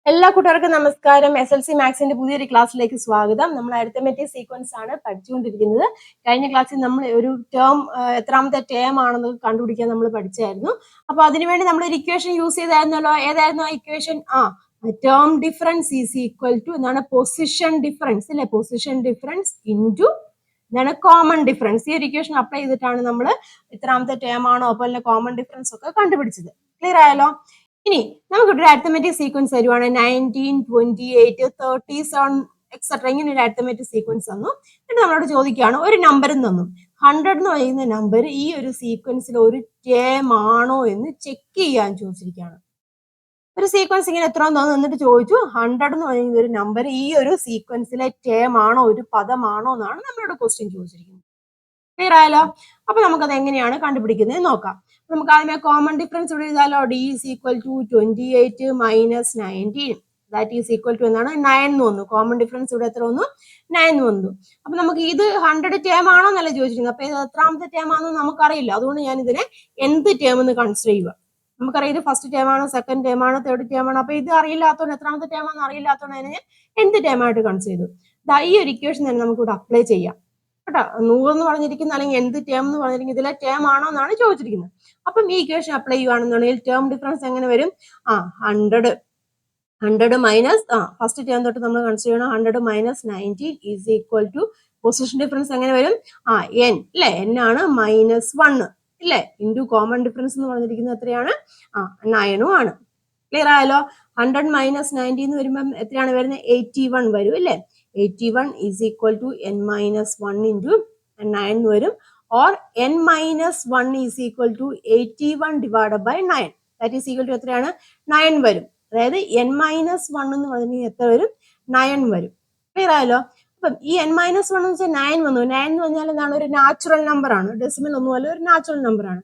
എല്ലാ കൂട്ടുകാർക്കും നമസ്കാരം. SLC മാത്സിന്റെ പുതിയൊരു ക്ലാസ്സിലേക്ക് സ്വാഗതം. നമ്മൾ അരിത്തമെറ്റിക് സീക്വൻസ് ആണ് പഠിച്ചുകൊണ്ടിരിക്കുന്നത്. കഴിഞ്ഞ ക്ലാസ്സിൽ നമ്മൾ ഒരു ടേം എത്രാമത്തെ ടേം ആണെന്ന് കണ്ടുപിടിക്കാൻ നമ്മൾ പഠിച്ചായിരുന്നു. അപ്പൊ അതിനുവേണ്ടി നമ്മൾ ഒരു ഇക്വേഷൻ യൂസ് ചെയ്തായിരുന്നല്ലോ. ഏതായിരുന്നു ആ equation? Term difference is equal to എന്താണ്? പൊസിഷൻ ഡിഫറൻസ് അല്ലെ? പൊസിഷൻ ഡിഫറൻസ് ഇൻറ്റു എന്താണ്? Common difference. ഈ ഒരു ഇക്വേഷൻ അപ്ലൈ ചെയ്തിട്ടാണ് നമ്മൾ എത്രാമത്തെ ടേം ആണോ അതുപോലെ കോമൺ ഡിഫറൻസ് ഒക്കെ കണ്ടുപിടിച്ചത്. ക്ലിയർ ആയല്ലോ? ഇനി നമുക്കൊരു അരിത്തമെറ്റിക് സീക്വൻസ് തരുവാണ് 19, 28, 37 എക്സെട്ര ഇങ്ങനെ ഒരു അരിത്തമെറ്റിക് സീക്വൻസ് തന്നു. എന്നിട്ട് നമ്മളോട് ചോദിക്കുകയാണ് ഒരു നമ്പറിൽ നിന്നും 100 എന്ന് പറയുന്ന നമ്പർ ഈ ഒരു സീക്വൻസിൽ ഒരു ടേം ആണോ എന്ന് ചെക്ക് ചെയ്യാൻ ചോദിച്ചിരിക്കുകയാണ്. ഒരു സീക്വൻസ് ഇങ്ങനെ എത്ര തന്നു എന്നിട്ട് ചോദിച്ചു 100 എന്ന് പറയുന്ന ഒരു നമ്പർ ഈ ഒരു സീക്വൻസിലെ ടേം ആണോ, ഒരു പദമാണോ എന്നാണ് നമ്മളോട് ക്വസ്റ്റ്യൻ ചോദിച്ചിരിക്കുന്നത്. ക്ലിയർ ആയാലോ? അപ്പൊ നമുക്കത് എങ്ങനെയാണ് കണ്ടുപിടിക്കുന്നത് നോക്കാം. നമുക്ക് ആദ്യമേ കോമൺ ഡിഫറൻസ് ഇവിടെ എഴുതാലോ. D is equal to 28 minus 19 that is equal to എന്താണ്? 9 എന്ന് വന്നു. കോമൺ ഡിഫറൻസ് ഇവിടെ എത്ര വന്നു? 9 എന്ന് വന്നു. അപ്പൊ നമുക്ക് ഇത് 100 ടേം ആണോ എന്നല്ല ചോദിച്ചിരിക്കുന്നത്. അപ്പൊ ഇത് എത്രാമത്തെ ടേം ആണെന്ന് നമുക്കറിയില്ല. അതുകൊണ്ട് ഞാൻ ഇതിനെ എന്ത് ടേം എന്ന് കൺസിഡർ ചെയ്യുക. നമുക്കറിയാം ഇത് ഫസ്റ്റ് ടേം ആണ്, സെക്കൻഡ് ടേം ആണ്, തേർഡ് ടേം ആണ്. അപ്പൊ ഇത് അറിയില്ലാത്തതുകൊണ്ട് എത്രാമത്തെ ടേം ആണെന്ന് അറിയില്ലാത്തതുകൊണ്ട് അതിനെ ഞാൻ എന്ത് ടേം ആയിട്ട് കൺസിഡർ ചെയ്തു. ഈ ഒരു ഇക്വേഷൻ തന്നെ നമുക്ക് ഇവിടെ അപ്ലൈ ചെയ്യാം കേട്ടോ. 100 എന്ന് പറഞ്ഞിരിക്കുന്ന അല്ലെങ്കിൽ എന്ത് ടേം എന്ന് പറഞ്ഞിരിക്കുന്നത് ഇതിലെ ടേം ആണോ എന്നാണ് ചോദിച്ചിരിക്കുന്നത്. അപ്പം ഈ ഇക്വേഷൻ അപ്ലൈ ചെയ്യുകയാണെന്നുണ്ടെങ്കിൽ ടേം ഡിഫറൻസ് എങ്ങനെ വരും? 100 മൈനസ് ഫസ്റ്റ് ടേം തൊട്ട് നമ്മൾ കൺസിഡർ ചെയ്യണം. 100 minus 19 is equal to position difference എങ്ങനെ വരും? n അല്ലെ? n ആണ് -1 ഇല്ലേ? ഇൻറ്റു കോമൺ ഡിഫറൻസ് എന്ന് പറഞ്ഞിരിക്കുന്നത് എത്രയാണ്? 9 ആണ്. ക്ലിയർ ആയല്ലോ? 100 മൈനസ് 90 എന്ന് വരുമ്പം എത്രയാണ് വരുന്നത്? 81 വരും അല്ലേ? 81 is equal to n minus 1 into 9 എന്ന് വരും. or n minus 1 is equal to 81 divided by 9. that is equal to എത്രയാണ്? 9 വരും. അതായത് n minus 1 എന്ന് പറഞ്ഞാൽ എത്ര വരും? 9 വരും. ക്ലിയർ ആയല്ലോ? അപ്പം ഈ n minus 1 എന്ന് വെച്ചാൽ 9 വന്നു. 9 എന്ന് പറഞ്ഞാൽ എന്താണ്? ഒരു നാച്ചുറൽ നമ്പർ ആണ്. ഡെസിമൽ ഒന്നുമല്ല, ഒരു നാച്ചുറൽ നമ്പർ ആണ്.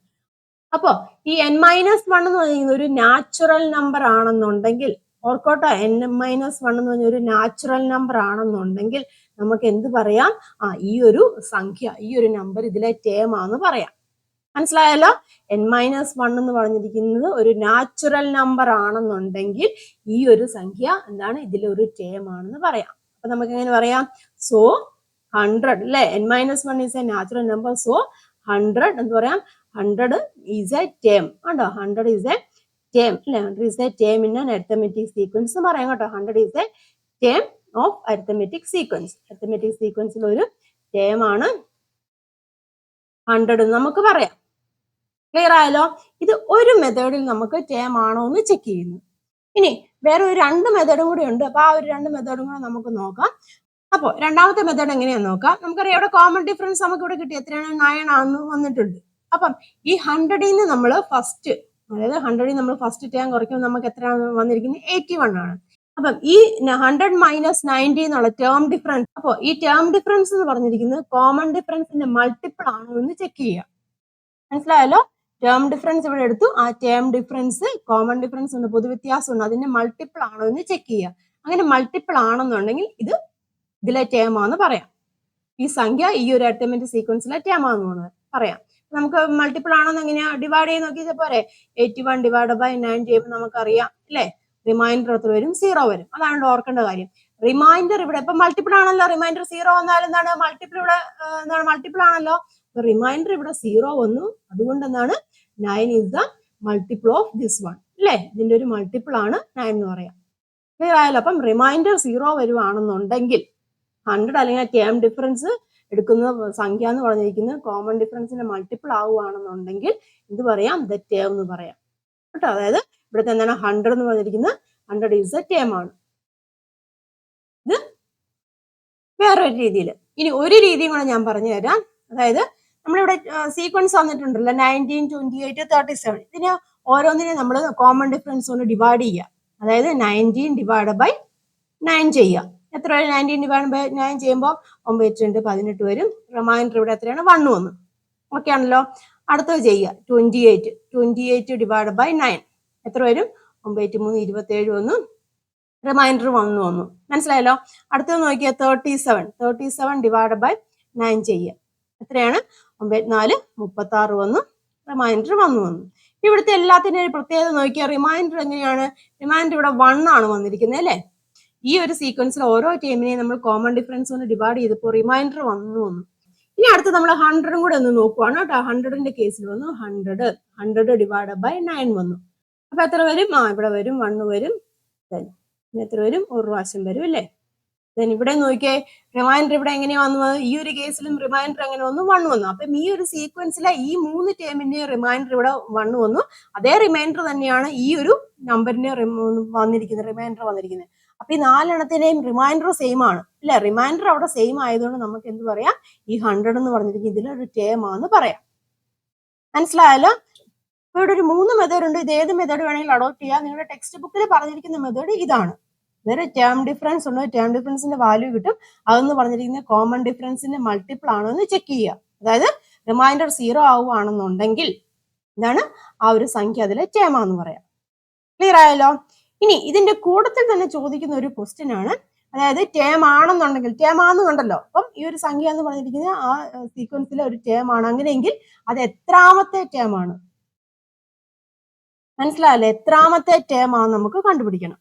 അപ്പോ ഈ n മൈനസ് 1 എന്ന് പറയുന്നത് ഒരു നാച്ചുറൽ നമ്പർ ആണെന്നുണ്ടെങ്കിൽ ഓർക്കോട്ടോ, n മൈനസ് 1 എന്ന് പറഞ്ഞ ഒരു നാച്ചുറൽ നമ്പർ ആണെന്നുണ്ടെങ്കിൽ നമുക്ക് എന്ത് പറയാം? ഈ ഒരു സംഖ്യ, ഈ ഒരു നമ്പർ ഇതിലെ ടേം ആണെന്ന് പറയാം. മനസ്സിലായല്ലോ? n മൈനസ് 1 എന്ന് പറഞ്ഞിരിക്കുന്നത് ഒരു നാച്ചുറൽ നമ്പർ ആണെന്നുണ്ടെങ്കിൽ ഈ ഒരു സംഖ്യ എന്താണ്? ഇതിലെ ഒരു ടേം ആണെന്ന് പറയാം. അപ്പൊ നമുക്ക് എങ്ങനെ പറയാം? സോ 100 അല്ലെ? n minus 1 is A natural number. So 100 എന്ന് പറയാം. 100 is a term. 100 is a term. 100 is a term in an arithmetic sequence. പറയാം കേട്ടോ. 100 is a term of arithmetic sequence. Arithmetic sequence ഒരു term ആണ് 100 എന്ന് നമുക്ക് പറയാം. ക്ലിയർ ആയല്ലോ? ഇത് ഒരു മെത്തേഡിൽ നമുക്ക് ടേം ആണോ എന്ന് ചെക്ക് ചെയ്യുന്നു. ഇനി വേറെ ഒരു 2 മെത്തേഡും കൂടി ഉണ്ട്. അപ്പൊ ആ ഒരു 2 മെത്തേഡും കൂടെ നമുക്ക് നോക്കാം. അപ്പൊ രണ്ടാമത്തെ മെത്തേഡ് എങ്ങനെയാന്ന് നോക്കാം. നമുക്കറിയാം ഇവിടെ കോമൺ ഡിഫറൻസ് നമുക്ക് ഇവിടെ കിട്ടി. എത്രയാണ്? 9 ആണെന്ന് വന്നിട്ടുണ്ട്. അപ്പം ഈ 100ന് നമ്മൾ ഫസ്റ്റ്, അതായത് 100ന് നമ്മൾ ഫസ്റ്റ് ടേം കുറയ്ക്കുമ്പോൾ നമുക്ക് എത്രയാണ് വന്നിരിക്കുന്നത്? 81 ആണ്. അപ്പം ഈ 100 മൈനസ് 90 എന്നുള്ള ടേം ഡിഫറൻസ്, അപ്പോൾ ഈ ടേം ഡിഫറൻസ് എന്ന് പറഞ്ഞിരിക്കുന്നത് കോമൺ ഡിഫറൻസിന്റെ മൾട്ടിപ്പിൾ ആണോ എന്ന് ചെക്ക് ചെയ്യുക. മനസ്സിലായല്ലോ? ടേം ഡിഫറൻസ് ഇവിടെ എടുത്തു. ആ ടേം ഡിഫറൻസ് കോമൺ ഡിഫറൻസ് ഉണ്ട്, പൊതുവ്യത്യാസം ഉണ്ട്, അതിന്റെ മൾട്ടിപ്പിൾ ആണോ എന്ന് ചെക്ക് ചെയ്യുക. അങ്ങനെ മൾട്ടിപ്പിൾ ആണെന്നുണ്ടെങ്കിൽ ഇത് ഇതിലെ ടേം ആണെന്ന് പറയാം. ഈ സംഖ്യ ഈ ഒരു അരിത്തമെറ്റിക് സീക്വൻസിലെ ടേം ആണെന്ന് പറയാം. നമുക്ക് മൾട്ടിപ്പിൾ ആണെന്ന് എങ്ങനെയാ ഡിവൈഡ് ചെയ്ത് നോക്കിയാൽ പോരെ? 81 ഡിവൈഡ് ബൈ 9 ചെയ്യുമ്പോൾ നമുക്കറിയാം അല്ലെ? റിമൈൻഡർ എത്ര വരും? 0 വരും. അതാണ് ഓർക്കേണ്ട കാര്യം. റിമൈൻഡർ ഇവിടെ ഇപ്പൊ മൾട്ടിപ്പിൾ ആണല്ലോ. റിമൈൻഡർ 0 വന്നാൽ എന്താണ്? മൾട്ടിപ്പിൾ ഇവിടെ എന്താണ്? മൾട്ടിപ്പിൾ ആണല്ലോ. റിമൈൻഡർ ഇവിടെ 0 വന്നു. അതുകൊണ്ട് എന്താണ്? 9 is the multiple of this one അല്ലെ? ഇതിന്റെ ഒരു മൾട്ടിപ്പിൾ ആണ് 9 എന്ന് പറയാം. ക്ലിയർ ആയല്ലോ? അപ്പം റിമൈൻഡർ 0 വരുവാണെന്നുണ്ടെങ്കിൽ 100 അല്ലെങ്കിൽ ടേം ഡിഫറൻസ് എടുക്കുന്ന സംഖ്യ എന്ന് പറഞ്ഞിരിക്കുന്നത് കോമൺ ഡിഫറൻസിന്റെ മൾട്ടിപ്പിൾ ആവുകയാണെന്നുണ്ടെങ്കിൽ എന്ത് പറയാം? ദ ടേം എന്ന് പറയാം കേട്ടോ. അതായത് ഇവിടുത്തെ എന്താണ്? 100 എന്ന് പറഞ്ഞിരിക്കുന്നത് 100 ഈസ് എ ടേം ആണ്. ഇത് വേറൊരു രീതിയിൽ. ഇനി ഒരു രീതിയും കൂടെ ഞാൻ പറഞ്ഞു തരാം. അതായത് നമ്മളിവിടെ സീക്വൻസ് വന്നിട്ടുണ്ടല്ലോ 19, 28, 37. ഇതിന് ഓരോന്നിനും നമ്മൾ കോമൺ ഡിഫറൻസ് കൊണ്ട് ഡിവൈഡ് ചെയ്യുക. അതായത് 19 ഡിവൈഡ് ബൈ 9 ചെയ്യുക. എത്ര വരും? 19 ഡിവൈഡ് ബൈ 9 ചെയ്യുമ്പോൾ 9 2 18 വരും. റിമൈൻഡർ ഇവിടെ എത്രയാണ്? 1 വന്നു. ഓക്കെ ആണല്ലോ? അടുത്തത് ചെയ്യുക 28 ഡിവൈഡ് ബൈ 9 എത്ര വരും? 9 3 27 വന്നു. റിമൈൻഡർ 1 വന്നു. മനസ്സിലായല്ലോ? അടുത്തത് നോക്കിയാൽ 37 ഡിവൈഡ് ബൈ 9 ചെയ്യുക. എത്രയാണ്? 9 4 36 വന്നു. റിമൈൻഡർ 1 വന്നു. ഇവിടുത്തെ എല്ലാത്തിനും ഒരു പ്രത്യേകത നോക്കിയാൽ റിമൈൻഡർ എങ്ങനെയാണ്? റിമൈൻഡർ ഇവിടെ 1 ആണ് വന്നിരിക്കുന്നത് അല്ലേ? ഈ ഒരു സീക്വൻസിൽ ഓരോ ടേമിനെയും നമ്മൾ കോമൺ ഡിഫറൻസ് കൊണ്ട് ഡിവൈഡ് ചെയ്തപ്പോൾ റിമൈൻഡർ വന്നു. ഇനി അടുത്ത് നമ്മൾ 100 കൂടെ ഒന്ന് നോക്കുവാണ് കേട്ടോ. 100ന്റെ കേസിൽ വന്നു 100 ഡിവൈഡ് ബൈ 9 വന്നു. അപ്പൊ എത്ര വരും? ഇവിടെ വരും 1 വരും. എത്ര വരും? 1 പ്രാവശ്യം വരും അല്ലേ? ഇവിടെ നോക്കിയേ, റിമൈൻഡർ ഇവിടെ എങ്ങനെയാ വന്നത്? ഈ ഒരു കേസിലും റിമൈൻഡർ എങ്ങനെ വന്നു? 1 വന്നു. അപ്പം ഈ ഒരു സീക്വൻസിലെ ഈ 3 ടേമിന്റെ റിമൈൻഡർ ഇവിടെ 1 വന്നു. അതേ റിമൈൻഡർ തന്നെയാണ് ഈ ഒരു നമ്പറിന്റെ വന്നിരിക്കുന്നത്, റിമൈൻഡർ വന്നിരിക്കുന്നത്. അപ്പൊ ഈ 4 എണ്ണത്തിന്റെയും റിമൈൻഡർ സെയിം ആണ് അല്ലെ? റിമൈൻഡർ അവിടെ സെയിം ആയതുകൊണ്ട് നമുക്ക് എന്ത് പറയാം? ഈ 100 എന്ന് പറഞ്ഞിരിക്കുന്നത് ഇതിലൊരു ടേം ആണെന്ന് പറയാം. മനസ്സിലായല്ലോ? അപ്പൊ ഇവിടെ ഒരു 3 മെത്തേഡ് ഉണ്ട്. ഇത് ഏത് മെത്തേഡ് വേണമെങ്കിലും അഡോപ്റ്റ് ചെയ്യാം. നിങ്ങളുടെ ടെക്സ്റ്റ് ബുക്കിൽ പറഞ്ഞിരിക്കുന്ന മെത്തേഡ് ഇതാണ്. ഇതൊരു ടേം ഡിഫറൻസ് ഉണ്ട്. ടേം ഡിഫറൻസിന്റെ വാല്യൂ കിട്ടും. അതെന്ന് പറഞ്ഞിരിക്കുന്നത് കോമൺ ഡിഫറൻസിന്റെ മൾട്ടിപ്പിൾ ആണോ എന്ന് ചെക്ക് ചെയ്യുക. അതായത് റിമൈൻഡർ 0 ആവുകയാണെന്നുണ്ടെങ്കിൽ ഇതാണ് ആ ഒരു സംഖ്യ അതിലെ ടേം ആണെന്ന് പറയാം. ക്ലിയർ ആയല്ലോ? ഇനി ഇതിന്റെ കൂട്ടത്തിൽ തന്നെ ചോദിക്കുന്ന ഒരു ക്വസ്റ്റ്യൻ ആണ്. അതായത് ടേം ആണെന്നുണ്ടെങ്കിൽ, ടേം ആണെന്ന് കണ്ടല്ലോ, അപ്പം ഈ ഒരു സംഖ്യ എന്ന് പറഞ്ഞിരിക്കുന്നത് ആ സീക്വൻസിലെ ഒരു ടേം ആണ്. അങ്ങനെയെങ്കിൽ അത് എത്രാമത്തെ ടേം ആണ്? മനസ്സിലായല്ലോ? എത്രാമത്തെ ടേം ആണ് നമുക്ക് കണ്ടുപിടിക്കണം.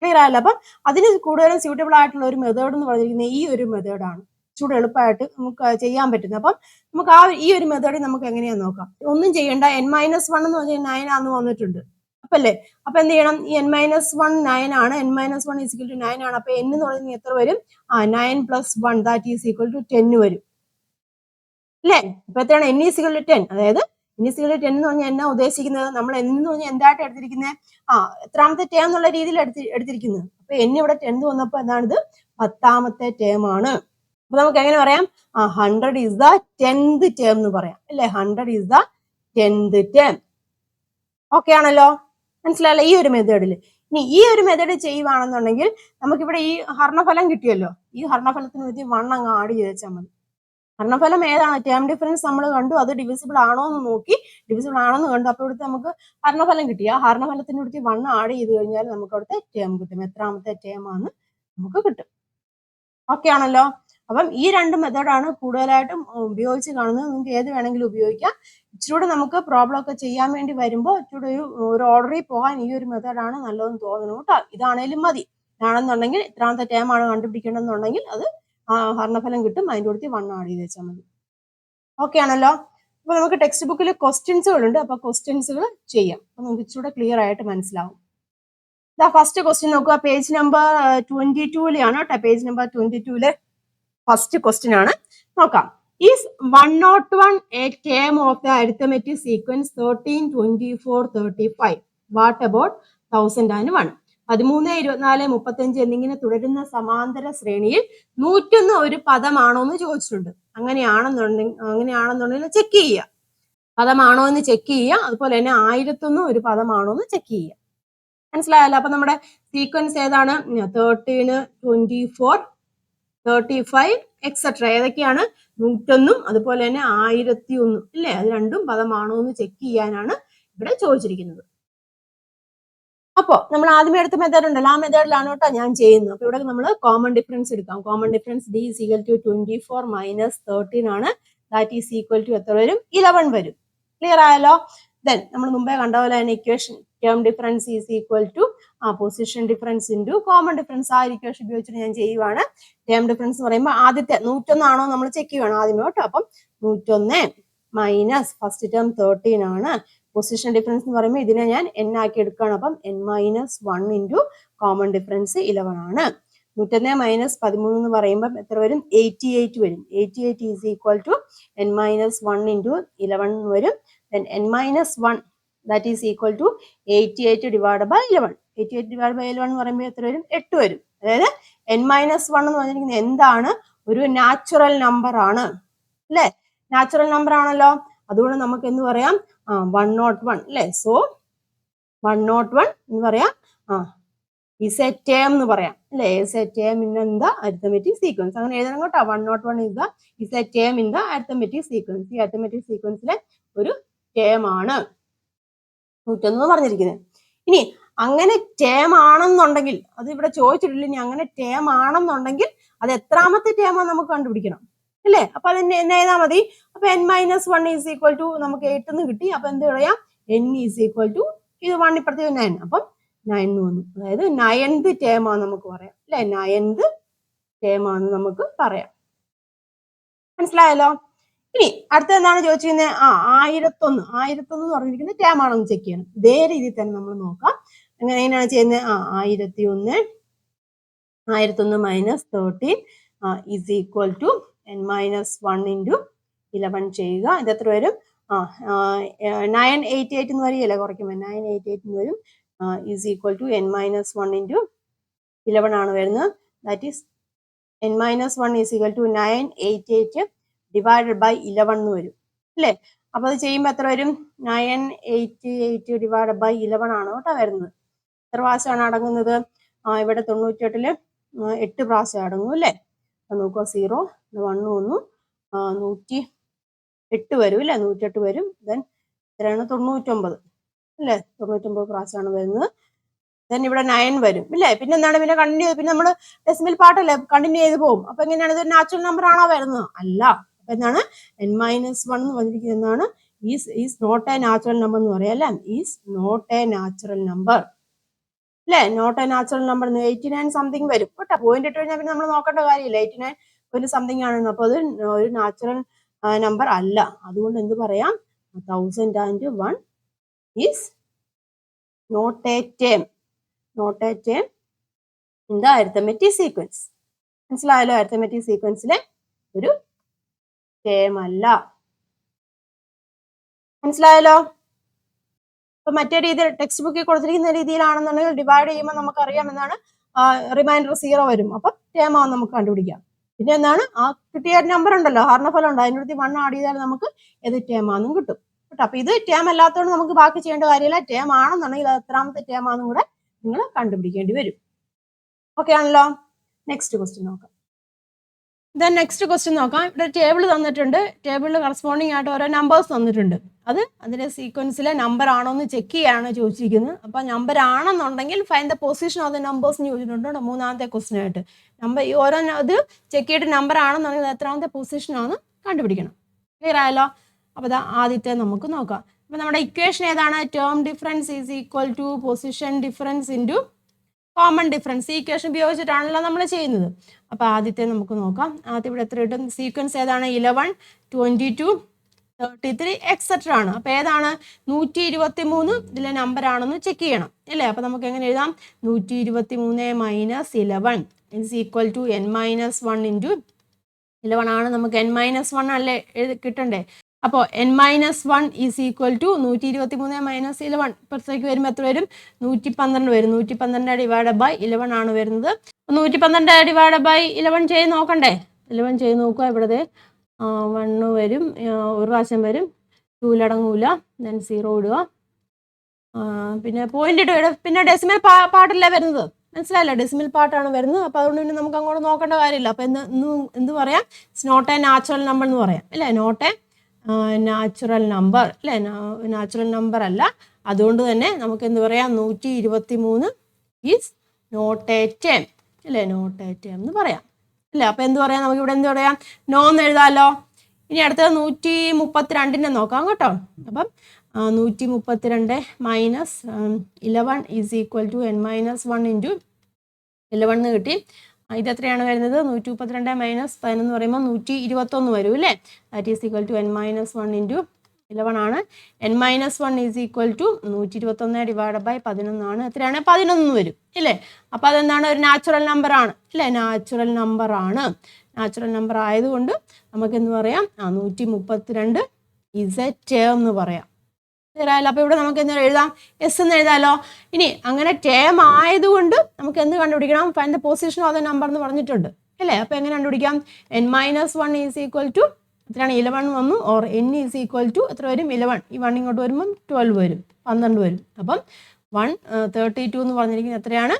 ക്ലിയർ ആയല്ലോ? അപ്പം അതിന് കൂടുതലും സ്യൂട്ടബിൾ ആയിട്ടുള്ള ഒരു മെത്തേഡ് എന്ന് പറഞ്ഞിരിക്കുന്നത് ഈ ഒരു മെത്തേഡാണ്. ചൂട് എളുപ്പമായിട്ട് നമുക്ക് ചെയ്യാൻ പറ്റുന്നത്. അപ്പം നമുക്ക് ഈ ഒരു മെത്തേഡിൽ നമുക്ക് എങ്ങനെയാന്ന് നോക്കാം. ഒന്നും ചെയ്യണ്ട. n-1 എന്ന് പറഞ്ഞാൽ 9 ആന്ന് വന്നിട്ടുണ്ട്. അപ്പല്ലേ? അപ്പൊ എന്ത് ചെയ്യണം? ഈ n-1 9 ആണ്. n-1 = 9 ആണ്. അപ്പൊ n എന്ന് പറയുന്നത് എത്ര വരും? 9 + 1 = 10 വരും അല്ലേ? അപ്പൊ എത്രയാണ്? n = 10. അതായത് n = 10 എന്ന് പറഞ്ഞാൽ എന്നാ ഉദ്ദേശിക്കുന്നത്? നമ്മൾ n എന്ന് പറഞ്ഞാൽ എന്തായിട്ട് എടുത്തിരിക്കുന്നത്? എത്രാമത്തെ ടേം എന്നുള്ള രീതിയിൽ എടുത്തിരിക്കുന്നത്. അപ്പൊ n ഇവിടെ 10 വന്നപ്പോ എന്താണിത്? 10ാമത്തെ ടേം ആണ്. അപ്പൊ നമുക്ക് എങ്ങനെ പറയാം? 100 is the 10th term എന്ന് പറയാം അല്ലെ? 100 is the 10th term. Okay ആണല്ലോ? മനസ്സിലായല്ലോ? ഈ ഒരു മെത്തേഡിൽ. ഇനി ഈ ഒരു മെത്തേഡ് ചെയ്യുവാണെന്നുണ്ടെങ്കിൽ നമുക്കിവിടെ ഈ ഹർണഫലം കിട്ടിയല്ലോ. ഈ ഹർണഫലത്തിന് വേണ്ടി 1 അങ്ങ് ആഡ് ചെയ്ത് വെച്ചാൽ മതി. ഹർണഫലം ഏതാണ്? ടേം ഡിഫറൻസ് നമ്മൾ കണ്ടു. അത് ഡിവിസിബിൾ ആണോ എന്ന് നോക്കി. ഡിവിസിബിൾ ആണെന്ന് കണ്ടു. അപ്പൊ ഇവിടുത്തെ നമുക്ക് ഹർണഫലം കിട്ടി. ആ ഹർണഫലത്തിന് അടുത്ത് 1 ആഡ് ചെയ്ത് കഴിഞ്ഞാൽ നമുക്ക് അവിടുത്തെ ടേം കിട്ടും. എത്രാമത്തെ ടേം ആണെന്ന് നമുക്ക് കിട്ടും. ഓക്കെ ആണല്ലോ? അപ്പം ഈ 2 മെത്തേഡാണ് കൂടുതലായിട്ടും ഉപയോഗിച്ച് കാണുന്നത്. നിങ്ങൾക്ക് ഏത് വേണമെങ്കിലും ഉപയോഗിക്കാം. ഇച്ചിരൂടെ നമുക്ക് പ്രോബ്ലം ഒക്കെ ചെയ്യാൻ വേണ്ടി വരുമ്പോൾ ഇച്ചിരൂടെ ഒരു ഓർഡറിൽ പോകാൻ ഈ ഒരു മെത്തേഡാണ് നല്ലതെന്ന് തോന്നുന്നു കേട്ടോ. ഇതാണേലും മതി. ഇതാണെന്നുണ്ടെങ്കിൽ എത്രാമത്തെ ടേം ആണ് കണ്ടുപിടിക്കേണ്ടതെന്നുണ്ടെങ്കിൽ അത് ഹർണഫലം കിട്ടും. അതിൻ്റെ അടുത്ത് 1 ആഡ് ചെയ്ത് വെച്ചാൽ മതി. ഓക്കെ ആണല്ലോ? അപ്പൊ നമുക്ക് ടെക്സ്റ്റ് ബുക്കിൽ ക്വസ്റ്റ്യൻസുകളുണ്ട്. അപ്പൊ ക്വസ്റ്റ്യൻസുകൾ ചെയ്യാം. അപ്പൊ നമുക്ക് ഇച്ചിരൂടെ ക്ലിയർ ആയിട്ട് മനസ്സിലാവും. ഫസ്റ്റ് ക്വസ്റ്റ്യൻ നോക്കുക. പേജ് നമ്പർ 22-ലാണ് കേട്ടോ. പേജ് നമ്പർ 22-ലെ ഫസ്റ്റ് ക്വസ്റ്റ്യൻ ആണ്. നോക്കാം. Is 101 a term of the arithmetic sequence 13, 24, 35? What about 1001? 13, 24, 35 എന്നിങ്ങനെ തുടരുന്ന സമാന്തര ശ്രേണിയിൽ 101 ഒരു പദമാണോ എന്ന് ചോദിച്ചിട്ടുണ്ട്. അങ്ങനെയാണെന്നുണ്ടെങ്കിൽ ചെക്ക് ചെയ്യുക. പദമാണോ എന്ന് ചെക്ക് ചെയ്യുക. അതുപോലെ തന്നെ 1001 ഒരു പദമാണോ എന്ന് ചെക്ക് ചെയ്യുക. മനസ്സിലായല്ലോ? അപ്പൊ നമ്മുടെ സീക്വൻസ് ഏതാണ്? 13, 24, 35 എക്സെട്ര. ഏതൊക്കെയാണ്? 101 അതുപോലെ തന്നെ 1001 അല്ലേ? അത് രണ്ടും പദമാണോ എന്ന് ചെക്ക് ചെയ്യാനാണ് ഇവിടെ ചോദിച്ചിരിക്കുന്നത്. അപ്പോ നമ്മൾ ആദ്യമേ എടുത്ത മെത്തേഡ് ഉണ്ടല്ലോ, ആ മെത്തേഡിലാണ് കേട്ടോ ഞാൻ ചെയ്യുന്നത്. അപ്പൊ ഇവിടെ നമ്മൾ കോമൺ ഡിഫറൻസ് എടുക്കാം. കോമൺ ഡിഫറൻസ് d = 24 - 13 ആണ്. ദാറ്റ് ഈസ് ഈക്വൽ ടു എത്ര വരും? 11 വരും. ക്ലിയർ ആയല്ലോ? ദെൻ നമ്മൾ മുമ്പേ കണ്ട പോലെ തന്നെ equation term difference is equal to position difference into common difference. ആ ഇക്വേഷൻ ഉപയോഗിച്ചിട്ട് ഞാൻ ചെയ്യുവാണ്. ടേം ഡിഫറൻസ് എന്ന് പറയുമ്പോൾ ആദ്യത്തെ 101 ആണോ നമ്മൾ ചെക്ക് ചെയ്യുവാണ് ആദ്യമേ കേട്ടോ. അപ്പം 101 - ഫസ്റ്റ് ടേം 13 ആണ്. പൊസിഷൻ ഡിഫറൻസ് എന്ന് പറയുമ്പോൾ ഇതിനെ ഞാൻ n ആക്കി എടുക്കുകയാണ്. അപ്പം n-1 ഇൻറ്റു കോമൺ ഡിഫറൻസ് 11 ആണ്. 101 - 13 എന്ന് പറയുമ്പോൾ എത്ര വരും? 88 വരും. 88 is equal to n-1 into 11 വരും. Then n-1 that is equal to 88 divided by 11. 88 divided by 11 എന്ന് പറയുമ്പോൾ എത്ര വരും? 8 വരും. അതായത് n-1 എന്ന് പറഞ്ഞിരിക്കുന്നത് എന്താണ്? ഒരു നാച്ചുറൽ നമ്പർ ആണ് അല്ലെ? നാച്ചുറൽ നമ്പർ ആണല്ലോ. അതുകൊണ്ട് നമുക്ക് എന്ന് പറയാം 101 അല്ലെ? സോ 101 എന്ന് പറയാം is a term എന്ന് പറയാം അല്ലെ? is a term in the arithmetic sequence. അങ്ങനെ എഴുതണം കേട്ടോ. 101 is a term in the arithmetic sequence. ഈ arithmetic sequenceലെ ഒരു ടേം ആണ് 101 പറഞ്ഞിരിക്കുന്നത്. ഇനി അങ്ങനെ ടേം ആണെന്നുണ്ടെങ്കിൽ, അത് ഇവിടെ ചോദിച്ചിട്ടില്ല. ഇനി അങ്ങനെ ടേം ആണെന്നുണ്ടെങ്കിൽ അത് എത്രാമത്തെ ടേമാണ് നമുക്ക് കണ്ടുപിടിക്കണം അല്ലേ? അപ്പൊ അതിന് എന്നെ എഴുതാ മതി. അപ്പൊ n-1 ഈസ് ഈക്വൽ ടു നമുക്ക് 8 എന്ന് കിട്ടി. അപ്പൊ എന്ത് പറയാം? n ഈസ് ഈക്വൽ ടു ഇത് 1 ഇപ്പുറത്തെ 9, അപ്പം 9 എന്ന് വന്നു. അതായത് 9th ടേം ആണെന്ന് നമുക്ക് പറയാം അല്ലെ, 9th ടേം ആണെന്ന് നമുക്ക് പറയാം. മനസ്സിലായല്ലോ? ഇനി അടുത്ത എന്താണ് ചോദിച്ചിരുന്നത്? 1001 എന്ന് പറഞ്ഞിരിക്കുന്ന ടേം ആണെന്ന് ചെക്ക് ചെയ്യണം. ഇതേ രീതിയിൽ തന്നെ നമ്മൾ നോക്കാം. എങ്ങനെയാണ് ചെയ്യുന്നത്? 1001 minus 13 is equal to n-1 into 11 ചെയ്യുക. ഇത് എത്ര വരും? 988 എന്ന് വരികയല്ലേ കുറയ്ക്കുമ്പോൾ, 988 എന്ന് വരും. Is equal to n-1 into 11 ആണ് വരുന്നത്. That is n-1 is equal to 988 divided by 11 എന്ന് വരും അല്ലേ. അപ്പൊ അത് ചെയ്യുമ്പോൾ എത്ര വരും? 988 ഡിവൈഡഡ് ബൈ 11 ആണ് കേട്ടോ വരുന്നത്. എത്ര പ്രാവശ്യമാണ് അടങ്ങുന്നത്? ഇവിടെ 98-ല് 8 പ്രാവശ്യം അടങ്ങും അല്ലേ. അപ്പൊ നോക്കുക, 0 1 വന്നു, 108 വരും അല്ലേ, 108 വരും. ദെൻ എത്രയാണ്? 99 അല്ലേ, 99 പ്രാവശ്യമാണ് വരുന്നത്. ദെൻ ഇവിടെ 9 വരും അല്ലേ. പിന്നെ എന്താണ്? പിന്നെ കണ്ടിന്യൂ, പിന്നെ നമ്മൾ ഡെസിമൽ പാർട്ടല്ലേ, കണ്ടിന്യൂ ചെയ്ത് പോകും. അപ്പൊ എങ്ങനെയാണ്? ഇത് നാച്ചുറൽ നമ്പർ ആണോ വരുന്നത്? അല്ല. അപ്പൊ എന്താണ്? n-1 എന്ന് പറഞ്ഞിരിക്കുന്നത് എന്താണ്? Is not a natural number എന്ന് പറയാം അല്ലെ. Is not a natural number അല്ലെ. Not a natural number 89 something വരും കേട്ടോ. പോയിന്റ് ഇട്ട് കഴിഞ്ഞാൽ പിന്നെ നമ്മൾ നോക്കേണ്ട കാര്യമില്ല. 89 ഒരു സംതിങ് ആണ്. അപ്പൊ അത് ഒരു നാച്ചുറൽ നമ്പർ അല്ല. അതുകൊണ്ട് എന്ത് പറയാം? 1001 is not a term, not a term in the arithmetic sequence. മനസ്സിലായല്ലോ? അരിത്തമെറ്റിക് സീക്വൻസിലെ ഒരു ടേം അല്ല. മനസ്സിലായല്ലോ? അപ്പൊ മറ്റേ രീതിയിൽ ടെക്സ്റ്റ് ബുക്കിൽ കൊടുത്തിരിക്കുന്ന രീതിയിലാണെന്നുണ്ടെങ്കിൽ ഡിവൈഡ് ചെയ്യുമ്പോൾ നമുക്കറിയാം എന്താണ്, റിമൈൻഡർ 0 വരും. അപ്പൊ ടേം ആവും നമുക്ക് കണ്ടുപിടിക്കാം. പിന്നെ എന്താണ്, ആ കിട്ടിയ നമ്പർ ഉണ്ടല്ലോ, ഹരണഫലം ഉണ്ട്, അതിനടുത്ത് 1 ആഡ് ചെയ്താൽ നമുക്ക് ഏത് ടേം ആണെന്നും കിട്ടും കേട്ടോ. അപ്പൊ ഇത് ടേം അല്ലാത്തതുകൊണ്ട് നമുക്ക് ബാക്കി ചെയ്യേണ്ട കാര്യമില്ല. ടേം ആണെന്നുണ്ടെങ്കിൽ അത് എത്രാമത്തെ ടേം ആണെന്നും കൂടെ നിങ്ങൾ കണ്ടുപിടിക്കേണ്ടി വരും. ഓക്കെ ആണല്ലോ? നെക്സ്റ്റ് ക്വസ്റ്റ്യൻ നോക്കാം. ദെൻ നെക്സ്റ്റ് ക്വസ്റ്റ്യൻ നോക്കാം. ഇവിടെ ടേബിൾ തന്നിട്ടുണ്ട്. ടേബിളിൽ കറസ്പോണ്ടിങ് ആയിട്ട് ഓരോ നമ്പേഴ്സ് തന്നിട്ടുണ്ട്. അത് അതിന്റെ സീക്വൻസിലെ നമ്പർ ആണോ എന്ന് ചെക്ക് ചെയ്യാണ് ചോദിച്ചിരിക്കുന്നത്. അപ്പൊ നമ്പർ ആണെന്നുണ്ടെങ്കിൽ find the position of the numbers എന്ന് ചോദിച്ചിട്ടുണ്ട്. മൂന്നാമത്തെ ക്വസ്റ്റ്യൻ ആയിട്ട് നമ്പർ ഈ ഓരോ ഇത് ചെക്ക് ചെയ്തിട്ട് നമ്പർ ആണെന്നുണ്ടെങ്കിൽ എത്രാമത്തെ പൊസിഷൻ ആണെന്ന് കണ്ടുപിടിക്കണം. ക്ലിയർ ആയല്ലോ? അപ്പൊ ഇതാ ആദ്യത്തെ നമുക്ക് നോക്കാം. അപ്പൊ നമ്മുടെ ഇക്വേഷൻ ഏതാണ്? Term difference is equal to position difference into common difference. ഈ ഇക്വേഷൻ ഉപയോഗിച്ചിട്ടാണല്ലോ നമ്മൾ ചെയ്യുന്നത്. അപ്പൊ ആദ്യത്തെ നമുക്ക് നോക്കാം. ആദ്യം ഇവിടെ എത്ര കിട്ടും? സീക്വൻസ് ഏതാണ്? 11, 22, 33 എക്സെട്ര ആണ്. അപ്പൊ ഏതാണ്? 123 ഇതിലെ നമ്പർ ആണെന്ന് ചെക്ക് ചെയ്യണം അല്ലേ. അപ്പൊ നമുക്ക് എങ്ങനെ എഴുതാം? 123 minus 11 is equal to n-1 into 11 ആണ്. നമുക്ക് n-1 അല്ലേ കിട്ടണ്ടേ. അപ്പോൾ n-1 is equal to 123 minus 11 ഇപ്പുറത്തേക്ക് വരുമ്പോൾ എത്ര വരും? 112 വരും. 112 ഡിവൈഡ് ബൈ 11 ആണ് വരുന്നത്. 112 ഡിവൈഡ് ബൈ 11 ചെയ്ത് നോക്കണ്ടേ? 11 ചെയ്ത് നോക്കുക. ഇവിടെ 1 വരും, ഒരു പ്രാവശ്യം വരും, 2 അടങ്ങൂല. ദെൻ 0 ഇടുക, പിന്നെ പോയിന്റ് ഇടുക. പിന്നെ ഡെസിമൽ പാർട്ടല്ലേ വരുന്നത്, മനസ്സിലായല്ലോ? ഡെസിമൽ പാർട്ടാണ് വരുന്നത്. അപ്പോൾ അതുകൊണ്ട് പിന്നെ നമുക്ക് അങ്ങോട്ട് നോക്കേണ്ട കാര്യമില്ല. അപ്പോൾ എന്ത് പറയാം? It's not a natural number എന്ന് പറയാം അല്ലേ. നോട്ട് എ നാച്ചുറൽ നമ്പർ അല്ലേ, നാച്ചുറൽ നമ്പർ അല്ല. അതുകൊണ്ട് തന്നെ നമുക്ക് എന്ത് പറയാം? 123 ഈസ് നോട്ട് എ ടേം അല്ലേ, നോട്ട് എ ടേം എന്ന് പറയാം അല്ലേ. അപ്പം എന്ത് പറയാം? നമുക്ക് ഇവിടെ എന്ത് പറയാം? നോ എന്ന് എഴുതാമല്ലോ. ഇനി അടുത്തത് 132 നോക്കാം കേട്ടോ. അപ്പം 132 minus 11 is equal to n-1 into 11 എന്ന് കിട്ടി. ഇത് എത്രയാണ് വരുന്നത്? 132 മൈനസ് 11 എന്ന് പറയുമ്പോൾ 121 വരും അല്ലേ. That is equal to n-1 into 11 ആണ്. n-1 is equal to 121 divide by 11 ആണ്. എത്രയാണ്? 11 വരും ഇല്ലേ. അപ്പോൾ അതെന്താണ്? ഒരു നാച്ചുറൽ നമ്പർ ആണ് അല്ലേ, നാച്ചുറൽ നമ്പർ ആണ്. നാച്ചുറൽ നമ്പർ ആയതുകൊണ്ട് നമുക്ക് എന്ത് പറയാം? 132 ഈസ് എ ടേം എന്ന് പറയാം. ശരിയല്ലോ? അപ്പോൾ ഇവിടെ നമുക്ക് എന്ത് എഴുതാം? എസ് എന്ന് എഴുതാമല്ലോ. ഇനി അങ്ങനെ ടേം ആയതുകൊണ്ട് നമുക്ക് എന്ത് കണ്ടുപിടിക്കണം? Find the position of the number എന്ന് പറഞ്ഞിട്ടുണ്ട് അല്ലേ. അപ്പോൾ എങ്ങനെ കണ്ടുപിടിക്കാം? n-1 ഈസ് ഈക്വൽ ടു എത്രയാണ്? 11 വന്നു. Or n is equal to എത്ര വരും? 11. ഈ 1 ഇങ്ങോട്ട് വരുമ്പം 12 വരും, 12 വരും. അപ്പം 132 എന്ന് പറഞ്ഞിരിക്കുന്നത് എത്രയാണ്?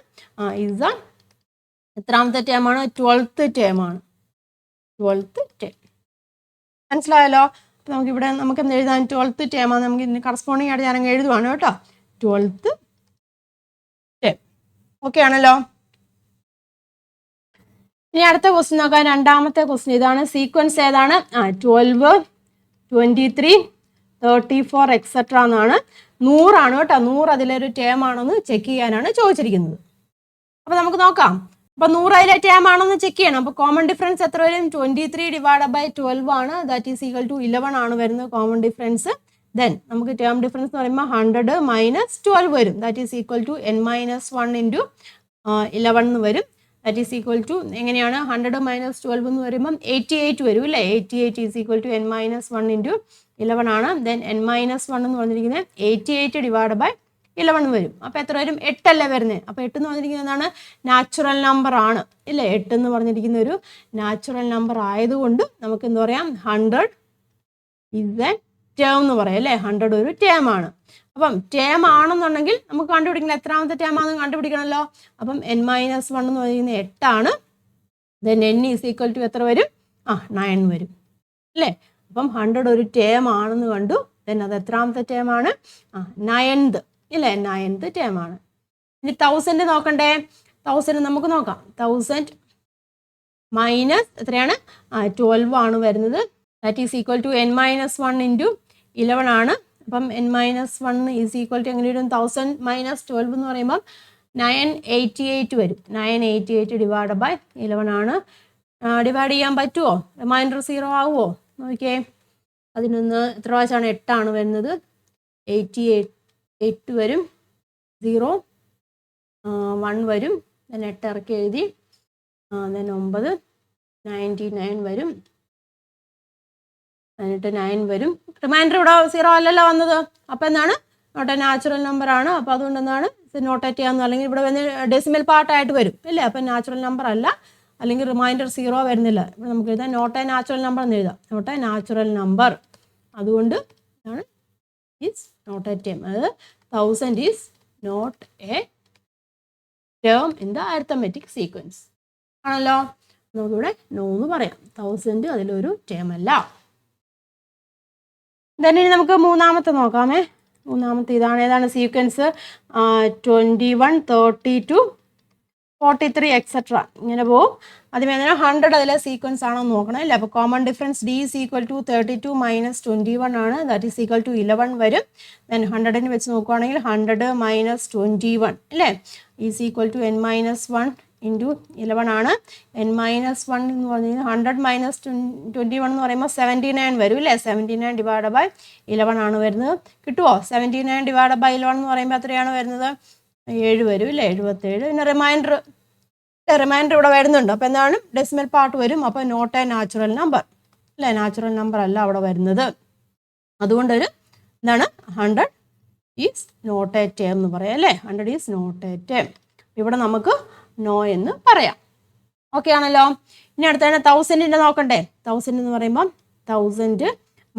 ഈസ് എത്രാമത്തെ ടേമാണ്? 12th ടേമാണ്. 12th term. മനസ്സിലായല്ലോ? അപ്പോൾ നമുക്കിവിടെ നമുക്ക് എന്ത് എഴുതാൻ? 12th ടേമാണ്. നമുക്ക് ഇതിന് കറസ്പോണ്ടിങ് ആയിട്ട് ഞാനങ്ങ് എഴുതുവാണ് കേട്ടോ. 12th term. ഓക്കെ ആണല്ലോ? ഇനി അടുത്ത ക്വസ്റ്റ്യൻ നോക്കാം. രണ്ടാമത്തെ ക്വസ്റ്റ്യൻ ഇതാണ്. സീക്വൻസ് ഏതാണ്? 12, 23, 34 എക്സെട്ര എന്നാണ്. 100 കേട്ടോ. 100 അതിലൊരു ടേം ആണെന്ന് ചെക്ക് ചെയ്യാനാണ് ചോദിച്ചിരിക്കുന്നത്. അപ്പൊ നമുക്ക് നോക്കാം. അപ്പൊ 100 അതിലെ ടേം ആണെന്ന് ചെക്ക് ചെയ്യണം. അപ്പൊ കോമൺ ഡിഫറൻസ് എത്ര വരും? 23 ഡിവൈഡഡ് ബൈ 12 ആണ്. ദാറ്റ് ഈസ് ഈക്വൽ ടു 11 ആണ് വരുന്നത് കോമൺ ഡിഫറൻസ്. ദെൻ നമുക്ക് ടേം ഡിഫറൻസ് എന്ന് പറയുമ്പോൾ 100 മൈനസ് 12 വരും. That is equal to n-1 into 11 എന്ന് വരും. ദാറ്റ് ഈസ് ഈക്വൽ ടു എങ്ങനെയാണ്? 100 മൈനസ് 12 എന്ന് വരുമ്പം 88 വരും അല്ലേ? 88 is equal to n-1 into 11 ആണ്. ദെൻ n-1 എന്ന് പറഞ്ഞിരിക്കുന്നത് 88 ഡിവൈഡ് ബൈ 11 വരും. അപ്പോൾ എത്ര വരും? 8 അല്ലേ വരുന്നത്. അപ്പോൾ 8 എന്ന് പറഞ്ഞിരിക്കുന്നത് എന്താണ്? നാച്ചുറൽ നമ്പർ ആണ് ഇല്ലേ? 8 എന്ന് പറഞ്ഞിരിക്കുന്ന ഒരു നാച്ചുറൽ നമ്പർ ആയതുകൊണ്ട് നമുക്ക് എന്താ പറയാം? 100 ഇസ് എ ടേം എന്ന് പറയാം അല്ലേ? 100 ഒരു ടേം ആണ്. അപ്പം ടേം ആണെന്നുണ്ടെങ്കിൽ നമുക്ക് കണ്ടുപിടിക്കണം എത്രാമത്തെ ടേം ആണെന്ന് കണ്ടുപിടിക്കണമല്ലോ. അപ്പം n-1 എന്ന് പറയുന്നത് 8 ആണ്. Then n is equal to എത്ര വരും? 9 വരും അല്ലേ? അപ്പം 100 ഒരു ടേം ആണെന്ന് കണ്ടു. ദെൻ അത് എത്രാമത്തെ ടേം ആണ്? 9th ഇല്ലേ? 9th ടേം ആണ്. ഇനി 1000 നോക്കണ്ടേ? 1000 നമുക്ക് നോക്കാം. 1000 മൈനസ് എത്രയാണ്? 12 ആണ് വരുന്നത്. That is equal to n-1 into 11 ആണ്. അപ്പം n-1 ഈസ് ഈക്വൽ ടു എങ്ങനെ വരും? 1000 മൈനസ് 12 എന്ന് പറയുമ്പം 988 വരും. 988 ഡിവൈഡ് ബൈ 11 ആണ്. ഡിവൈഡ് ചെയ്യാൻ പറ്റുമോ? റിമൈൻഡർ 0 ആവുമോ? നോക്കിയേ. 11 എത്ര പ്രാവശ്യമാണ്? 8 ആണ് വരുന്നത്. 88 വരും. 0 1 വരും. ദെൻ 8 ഇറക്കി എഴുതി. ദെൻ 9 99 വരും. എന്നിട്ട് 9 വരും. റിമൈൻഡർ ഇവിടെ 0 അല്ലല്ലോ വന്നത്. അപ്പോൾ എന്താണ്? നോട്ട് എ നാച്ചുറൽ നമ്പർ ആണ്. അപ്പോൾ അതുകൊണ്ട് എന്താണ്? നോട്ട് എറ്റ് ചെയ്യാമെന്ന്, അല്ലെങ്കിൽ ഇവിടെ വന്ന് ഡെസിമൽ പാർട്ടായിട്ട് വരും ഇല്ലേ? അപ്പം നാച്ചുറൽ നമ്പർ അല്ല, അല്ലെങ്കിൽ റിമൈൻഡർ 0 വരുന്നില്ല. ഇവിടെ നമുക്ക് എഴുതാം നോട്ട് എ നാച്ചുറൽ നമ്പർ എന്ന് എഴുതാം. Not a natural number. അതുകൊണ്ട് ആണ് ഈസ് നോട്ട് എ ടേം. അതായത് 1000 is not a term in the arithmetic sequence ആണല്ലോ. നമുക്കിവിടെ നോ എന്ന് പറയാം. 1000 അതിലൊരു ടേം അല്ല. ദെൻ ഇനി നമുക്ക് മൂന്നാമത്തെ നോക്കാമേ. മൂന്നാമത്തെ ഇതാണ്. ഏതാണ് സീക്വൻസ്? 21 32 43 എക്സെട്ര ഇങ്ങനെ പോവും. ആദ്യമേ 100 അതിലെ സീക്വൻസ് ആണോ നോക്കണം അല്ലേ? അപ്പോൾ common difference d is equal to 32 minus 21 ആണ്. ദാറ്റ് ഈസ് ഈക്വൽ ടു 11 വരും. ദെൻ 100 വെച്ച് നോക്കുകയാണെങ്കിൽ 100 മൈനസ് 21 അല്ലേ? Is equal to n-1 into 11 ആണ്. n-1 എന്ന് പറഞ്ഞു കഴിഞ്ഞാൽ 100 മൈനസ് 21 എന്ന് പറയുമ്പോൾ 79 വരും അല്ലേ? 79 ഡിവൈഡ് ബൈ 11 ആണ് വരുന്നത്. കിട്ടുമോ? 79 ഡിവൈഡ് ബൈ 11 എന്ന് പറയുമ്പോൾ എത്രയാണ് വരുന്നത്? 7 വരും അല്ലേ? 77. പിന്നെ റിമൈൻഡർ ഇവിടെ വരുന്നുണ്ട്. അപ്പോൾ എന്താണ്? ഡെസിമൽ പാർട്ട് വരും. അപ്പോൾ നോട്ട് എ നാച്ചുറൽ നമ്പർ അല്ലേ? നാച്ചുറൽ നമ്പർ അല്ല അവിടെ വരുന്നത്. അതുകൊണ്ടൊരു എന്താണ്? 100 ഈസ് നോട്ട് എ ടേം എന്ന് പറയാം അല്ലേ? 100 ഈസ് നോട്ട് എ ടേം. ഇവിടെ നമുക്ക് നോ എന്ന് പറയാം. ഓക്കെ ആണല്ലോ. ഇനി അടുത്ത 1000 നോക്കണ്ടേ? 1000 എന്ന് പറയുമ്പം 1000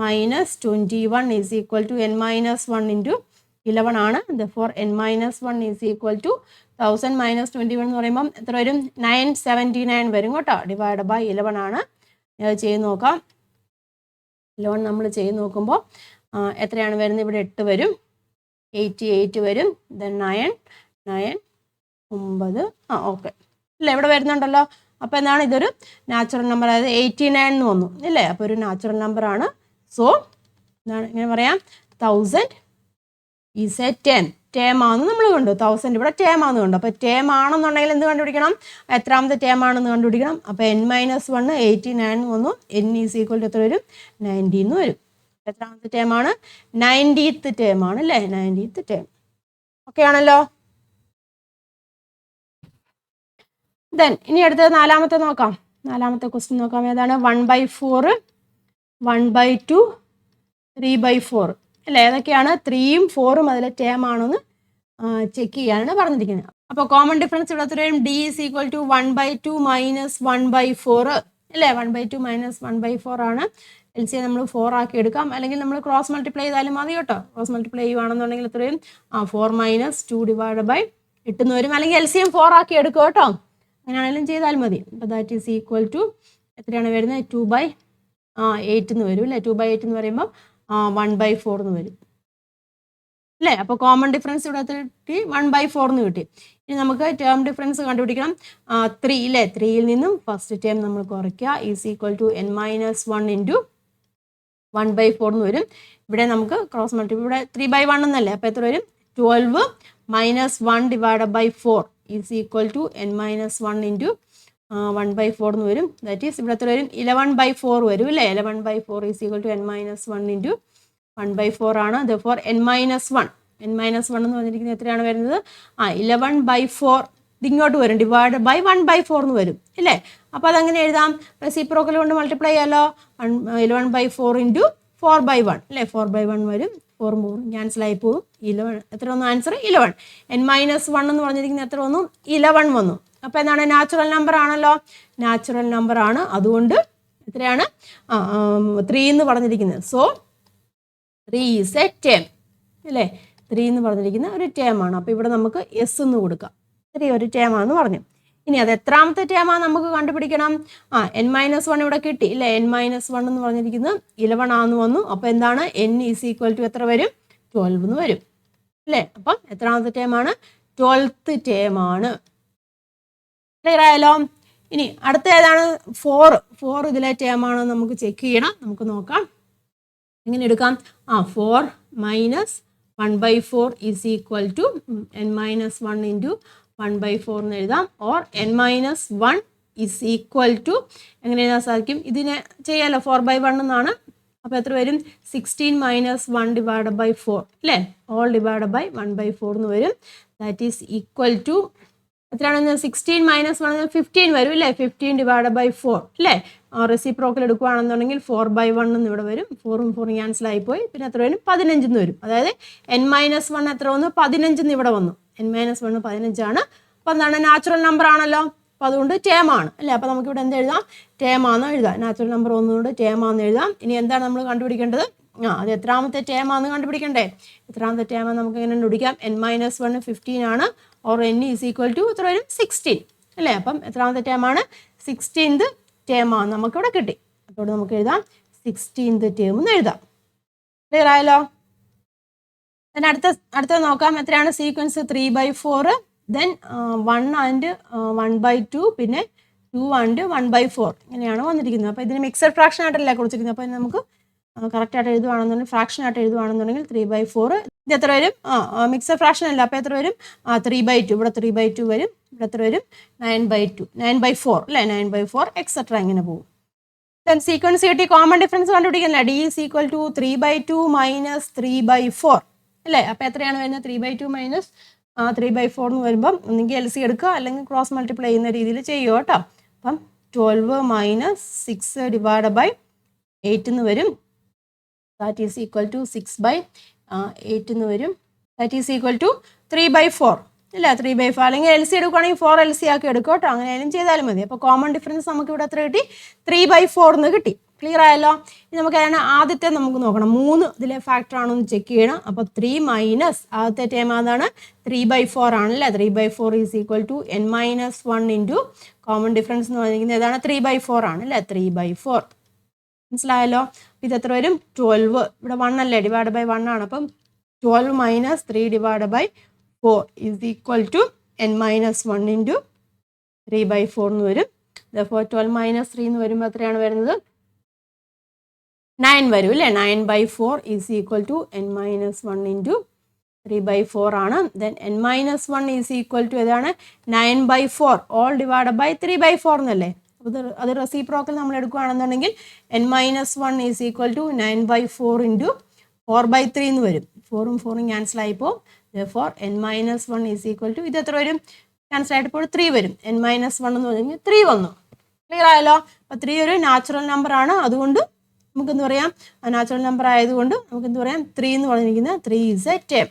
minus 21 is equal to n-1 into 11 ആണ്. Therefore n-1 is equal to 1000 minus 21 എന്ന് പറയുമ്പം എത്ര വരും? 979 വരും കേട്ടോ. ഡിവൈഡ് ബൈ 11 ആണ്. അത് ചെയ്ത് നോക്കാം. 11 നമ്മൾ ചെയ്ത് നോക്കുമ്പോൾ എത്രയാണ് വരുന്നത്? ഇവിടെ 8 വരും. 88 വരും. ദെൻ 9 9 9 ഓക്കെ അല്ലേ? ഇവിടെ വരുന്നുണ്ടല്ലോ. അപ്പോൾ എന്താണ്? ഇതൊരു നാച്ചുറൽ നമ്പർ. അതായത് 89 എന്ന് വന്നു അല്ലേ? അപ്പോൾ ഒരു നാച്ചുറൽ നമ്പർ ആണ്. സോ എന്താണ് ഇങ്ങനെ പറയാം? 1000 ഈസ് എ ടേം. ടേം ആണെന്ന് നമ്മൾ കണ്ടു. 1000 ഇവിടെ ടേം ആണെന്ന് കണ്ടു. അപ്പോൾ ടേം ആണെന്നുണ്ടെങ്കിൽ എന്ത് കണ്ടുപിടിക്കണം? എത്രാമത്തെ ടേം ആണെന്ന് കണ്ടുപിടിക്കണം. അപ്പോൾ n-1 89 വന്നു. n ഈസ് ഈക്വൽ ടു എത്ര വരും? 90 എന്ന് വരും. എത്രാമത്തെ ടേം ആണ്? 90th ടേം ആണ് അല്ലേ? 90th term. ഓക്കെ ആണല്ലോ. ദെൻ ഇനി അടുത്തത് നാലാമത്തെ നോക്കാം. നാലാമത്തെ ക്വസ്റ്റ്യൻ നോക്കാം. ഏതാണ്? 1/4 1/2 3/4 അല്ലേ? ഏതൊക്കെയാണ്? 3ഉം 4ഉം അതിലെ ടേം ആണെന്ന് ചെക്ക് ചെയ്യാനാണ് പറഞ്ഞിരിക്കുന്നത്. അപ്പോൾ കോമൺ ഡിഫറൻസ് ഇവിടെ എത്രയും d is equal to 1/2 minus 1/4 അല്ലേ? 1/2 മൈനസ് 1/4 ആണ്. LCM നമ്മൾ 4 ആക്കി എടുക്കാം, അല്ലെങ്കിൽ നമ്മൾ ക്രോസ് മൾട്ടിപ്ലൈ ചെയ്താലും മതി കേട്ടോ. ക്രോസ് മൾട്ടിപ്ലൈ ചെയ്യുവാണെന്നുണ്ടെങ്കിൽ എത്രയും 4 മൈനസ് 2 ഡിവൈഡ് ബൈ 8 എന്ന് വരും. അല്ലെങ്കിൽ LCM 4 ആക്കി എടുക്കുക കേട്ടോ. അങ്ങനെയാണെങ്കിലും ചെയ്താൽ മതി. അപ്പോൾ ദാറ്റ് ഈസ് ഈക്വൽ ടു എത്രയാണ് വരുന്നത്? 2/8 എന്ന് വരും അല്ലേ? 2/8 എന്ന് പറയുമ്പോൾ 1/4 എന്ന് വരും അല്ലേ? അപ്പോൾ കോമൺ ഡിഫറൻസ് ഇവിടെ കിട്ടി 1/4 എന്ന് കിട്ടി. ഇനി നമുക്ക് ടേം ഡിഫറൻസ് കണ്ടുപിടിക്കണം. 3 അല്ലേ? 3യിൽ നിന്നും ഫസ്റ്റ് ടേം നമ്മൾ കുറയ്ക്കുക. Is equal to n-1 into 1/4 എന്ന് വരും. ഇവിടെ നമുക്ക് ക്രോസ് മൾട്ടിപ്ലൈ, ഇവിടെ 3/1 എന്നല്ലേ, അപ്പോൾ എത്ര വരും? 12 minus 1 divide by 4 is equal to n-1 into 1/4 എന്ന് വരും. ദാറ്റ് ഈസ് ഇവിടെ എത്ര വരും? 11/4 വരും അല്ലേ. 11/4 is equal to n-1 into 1/4 ആണ്. ദെർഫോർ n-1 എന്ന് പറഞ്ഞിരിക്കുന്നത് എത്രയാണ് വരുന്നത്? 11/4 ഇങ്ങോട്ട് വരും, ഡിവൈഡ് ബൈ 1/4 എന്ന് വരും അല്ലേ. അപ്പോൾ അതങ്ങനെ എഴുതാം, റെസിപ്രോക്കൽ കൊണ്ട് മൾട്ടിപ്ലൈ ചെയ്യാമല്ലോ. 11/4 ഇൻറ്റു 4/1 അല്ലേ, 4/1 വരും. 4 ക്യാൻസലായി പോകും. 11 എത്ര വന്നു ആൻസർ? 11. n-1 എന്ന് പറഞ്ഞിരിക്കുന്നത് എത്ര വന്നു? 11 വന്നു. അപ്പോൾ എന്താണ്? നാച്ചുറൽ നമ്പർ ആണല്ലോ, നാച്ചുറൽ നമ്പർ ആണ്. അതുകൊണ്ട് എത്രയാണ്? 3 എന്ന് പറഞ്ഞിരിക്കുന്നത്. സോ 3 ഈസ് എ ടേം അല്ലേ. 3 എന്ന് പറഞ്ഞിരിക്കുന്ന ഒരു ടേം ആണ്. അപ്പോൾ ഇവിടെ നമുക്ക് എസ് എന്ന് കൊടുക്കാം. 3 ഒരു ടേമാണെന്ന് പറഞ്ഞു. ഇനി അത് എത്രാമത്തെ ടേമാണ് നമുക്ക് കണ്ടുപിടിക്കണം? n-1 ഇവിടെ കിട്ടി അല്ലേ. n-1 എന്ന് പറഞ്ഞിരിക്കുന്നത് 11 ആണെന്ന് വന്നു. അപ്പോൾ എന്താണ്? n ഈസ് ഈക്വൽ ടു എത്ര വരും? 12 എന്ന് വരും അല്ലേ. അപ്പം എത്രാമത്തെ ടേമാണ്? 12th ടേമാണ്. ക്ലിയർ ആയല്ലോ. ഇനി അടുത്ത ഏതാണ്? 4 ഇതിലെ ടേമാണ് നമുക്ക് ചെക്ക് ചെയ്യണം. നമുക്ക് നോക്കാം എങ്ങനെ എടുക്കാം. 4 minus 1/4 is equal to n-1 into 1/4 എന്ന് എഴുതാം. Or n-1 is equal to എങ്ങനെ എഴുതാൻ സാധിക്കും? ഇതിനെ ചെയ്യാമല്ലോ, 4/1 എന്നാണ്. അപ്പോൾ എത്ര വരും? 16 മൈനസ് 1 ഡിവൈഡ് ബൈ 4 അല്ലേ, ഓൾ ഡിവൈഡ് ബൈ 1/4 എന്ന് വരും. ദാറ്റ് ഈസ് ഈക്വൽ ടു എത്രയാണെന്ന്? 16 മൈനസ് 1 15 വരും അല്ലേ. 15 ഡിവൈഡ് ബൈ 4 അല്ലേ. റെസിപ്രോക്കൽ എടുക്കുകയാണെന്നുണ്ടെങ്കിൽ 4/1 എന്ന് ഇവിടെ വരും. 4ഉം 4ഉം ക്യാൻസൽ ആയിപ്പോയി. പിന്നെ എത്ര വരും? 15 എന്ന് വരും. അതായത് n-1 എത്ര വന്നു? 15 എന്ന് ഇവിടെ വന്നു. n-1 15 ആണ്. അപ്പോൾ എന്താണ്? നാച്ചുറൽ നമ്പർ ആണല്ലോ. അപ്പോൾ അതുകൊണ്ട് ടേം ആണ് അല്ലേ. അപ്പോൾ നമുക്കിവിടെ എന്ത് എഴുതാം? ടേം ആണെന്ന് എഴുതാം. നാച്ചുറൽ നമ്പർ ഒന്നുകൊണ്ട് ടേം ആണെന്ന് എഴുതാം. ഇനി എന്താണ് നമ്മൾ കണ്ടുപിടിക്കേണ്ടത്? അത് എത്രാമത്തെ ടേം ആണെന്ന് കണ്ടുപിടിക്കണ്ടേ. എത്രാമത്തെ ടേം നമുക്ക് എങ്ങനെ കണ്ടുപിടിക്കാം? n-1 15 ആണ്. Or n is equal to എത്ര വരും? 16 അല്ലേ. അപ്പം എത്രാമത്തെ ടേം ആണ്? 16th ടേം ആണ് നമുക്കിവിടെ കിട്ടി. അപ്പോൾ നമുക്ക് എഴുതാം 16th ടേം എന്ന് എഴുതാം. ക്ലിയർ ആയല്ലോ. then അടുത്ത നോക്കാം. എത്രയാണ് സീക്വൻസ്? 3/4, then 1 and 1/2, പിന്നെ 2 and 1/4 ഇങ്ങനെയാണ് വന്നിരിക്കുന്നത്. അപ്പോൾ ഇതിന് മിക്സഡ് ഫ്രാക്ഷൻ ആയിട്ടല്ല കൊടുത്തിരിക്കുന്നത്. അപ്പോൾ നമുക്ക് കറക്റ്റായിട്ട് എഴുതുവാണെന്നുണ്ടെങ്കിൽ, ഫ്രാക്ഷൻ ആയിട്ട് എഴുതുവാണെന്നുണ്ടെങ്കിൽ 3/4 ഇത് എത്ര വരും? മിക്സഡ് ഫ്രാക്ഷൻ അല്ല. അപ്പോൾ എത്ര വരും? 3/2. ഇവിടെ 3/2 വരും. ഇവിടെ എത്ര വരും? 9/2, 9/4 അല്ലേ. 9/4 എക്സെട്ര ഇങ്ങനെ പോകും. then സീക്വൻസ് കിട്ടി. കോമൺ ഡിഫറൻസ് കണ്ടുപിടിക്കുന്നില്ല. d is equal to 3/2 minus 3/4 അല്ലേ. അപ്പോൾ എത്രയാണ് വരുന്നത്? 3/2 മൈനസ് 3/4 എന്ന് വരുമ്പം ഒന്നെങ്കിൽ LC എടുക്കുക, അല്ലെങ്കിൽ ക്രോസ് മൾട്ടിപ്ലൈ ചെയ്യുന്ന രീതിയിൽ ചെയ്യുക കേട്ടോ. അപ്പം 12 മൈനസ് 6 ഡിവൈഡ് ബൈ 8 എന്ന് വരും. ദാറ്റ് ഈസ് ഈക്വൽ ടു 6/8 എന്ന് വരും. ദാറ്റ് ഈസ് ഈക്വൽ ടു 3/4 ഇല്ല. 3/4 അല്ലെങ്കിൽ LC എടുക്കുകയാണെങ്കിൽ 4 LC ആക്കി എടുക്കുക കേട്ടോ. അങ്ങനെയായാലും ചെയ്താലും മതി. അപ്പോൾ കോമൺ ഡിഫറൻസ് നമുക്ക് ഇവിടെ എത്ര കിട്ടി? 3/4 എന്ന് കിട്ടി. ക്ലിയർ ആയല്ലോ. ഇനി നമുക്ക് അതിന് ആദ്യത്തെ നമുക്ക് നോക്കണം. 3 ഇതിലെ ഫാക്ടർ ആണോ എന്ന് ചെക്ക് ചെയ്യണം. അപ്പോൾ 3 മൈനസ് ആദ്യത്തെ ടേം അതാണ് 3/4 ആണല്ലേ. 3/4 is equal to n-1 into common difference എന്ന് പറഞ്ഞിരിക്കുന്നത് ഏതാണ്? 3/4 ആണ് അല്ലേ. 3/4 മനസ്സിലായല്ലോ. ഇത് എത്ര വരും? 12. ഇവിടെ 1 അല്ലേ, ഡിവൈഡ് ബൈ 1 ആണ്. അപ്പം 12 minus 3 divide by 4 is equal to n-1 into 3/4 എന്ന് വരും. അപ്പോൾ 12 മൈനസ് 3 എന്ന് വരുമ്പോൾ എത്രയാണ് വരുന്നത്? 9 വരും അല്ലേ. 9/4 is equal to n-1 into 3/4 ആണ്. Then n-1 is equal to ഏതാണ്? 9/4 ഓൾ ഡിവൈഡ് ബൈ 3/4 എന്നല്ലേ. അത് റെസിപ്രോക്കൽ നമ്മൾ എടുക്കുകയാണെന്നുണ്ടെങ്കിൽ n-1 is equal to 9/4 into 4/3 എന്ന് വരും. 4ഉം 4ഉം ക്യാൻസൽ ആയിപ്പോൾ therefore n-1 is equal to ഇത് എത്ര വരും? ക്യാൻസൽ ആയിട്ട് ഇപ്പോൾ 3 വരും. n-1 എന്ന് പറഞ്ഞാൽ 3 വന്നു. ക്ലിയർ ആയല്ലോ. അപ്പോൾ 3 ഒരു നാച്ചുറൽ നമ്പർ ആണ്. അതുകൊണ്ട് നമുക്ക് എന്ത് പറയാം? നാച്ചുറൽ നമ്പർ ആയതുകൊണ്ട് നമുക്ക് എന്ത് പറയാം? 3 എന്ന് പറഞ്ഞിരിക്കുന്നത് 3 is A term.